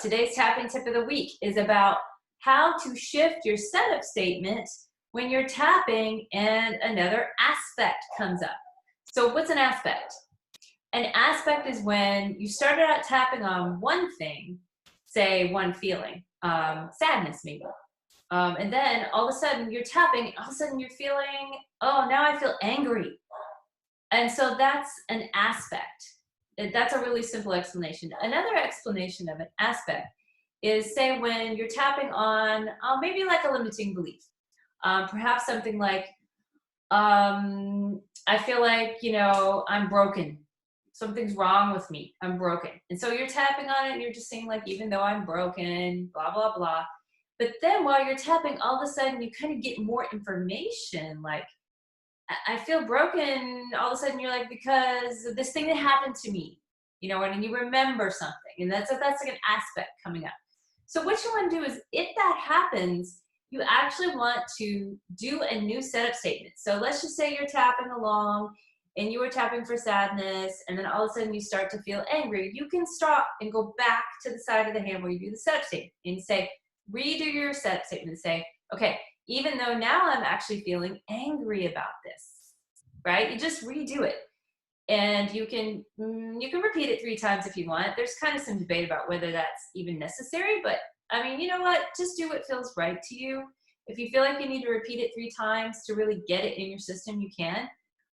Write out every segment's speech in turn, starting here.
Today's tapping tip of the week is about how to shift your setup statement when you're tapping and another aspect comes up. So what's an aspect? An aspect is when you started out tapping on one thing, say one feeling, sadness maybe. And then all of a sudden you're tapping, all of a sudden you're feeling, oh, now I feel angry. And so that's an aspect. That's a really simple explanation. Another explanation of an aspect is, say, when you're tapping on maybe like a limiting belief. Perhaps something like, I feel like, I'm broken. Something's wrong with me. I'm broken. And so you're tapping on it and you're just saying, like, even though I'm broken, blah, blah, blah. But then while you're tapping, all of a sudden you kind of get more information, like, I feel broken. All of a sudden you're like, because of this thing that happened to me, and you remember something, and that's like an aspect coming up. So what you want to do is, if that happens, you actually want to do a new setup statement. So let's just say you're tapping along and you were tapping for sadness, and then all of a sudden you start to feel angry. You can stop and go back to the side of the hand where you do the setup statement and say, redo your setup statement and say, okay, even though now I'm actually feeling angry about this, right? You just redo it. And you can repeat it 3 times if you want. There's kind of some debate about whether that's even necessary, but I mean, you know what? Just do what feels right to you. If you feel like you need to repeat it 3 times to really get it in your system, you can.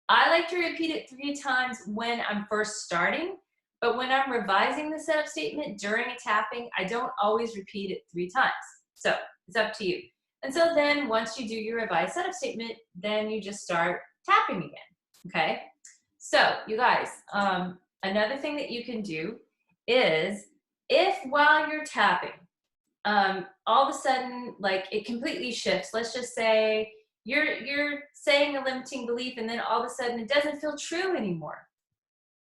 I like to repeat it 3 times when I'm first starting, but when I'm revising the setup statement during a tapping, I don't always repeat it 3 times. So it's up to you. And so then once you do your revised setup statement, then you just start tapping again, okay? So you guys, another thing that you can do is, if while you're tapping, all of a sudden, like, it completely shifts. Let's just say you're saying a limiting belief and then all of a sudden it doesn't feel true anymore.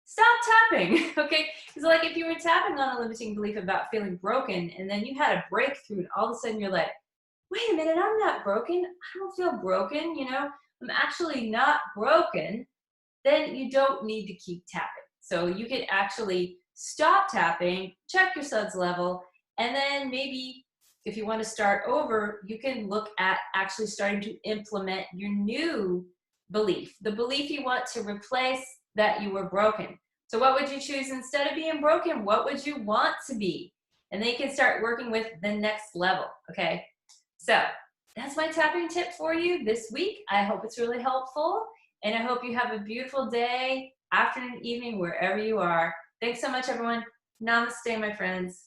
Stop tapping, okay? Because like if you were tapping on a limiting belief about feeling broken and then you had a breakthrough and all of a sudden you're like, wait a minute, I'm not broken. I don't feel broken, I'm actually not broken. Then you don't need to keep tapping. So you can actually stop tapping, check your suds level, and then maybe if you want to start over, you can look at actually starting to implement your new belief, the belief you want to replace that you were broken. So what would you choose instead of being broken? What would you want to be? And then you can start working with the next level, okay? So that's my tapping tip for you this week. I hope it's really helpful, and I hope you have a beautiful day, afternoon, evening, wherever you are. Thanks so much, everyone. Namaste, my friends.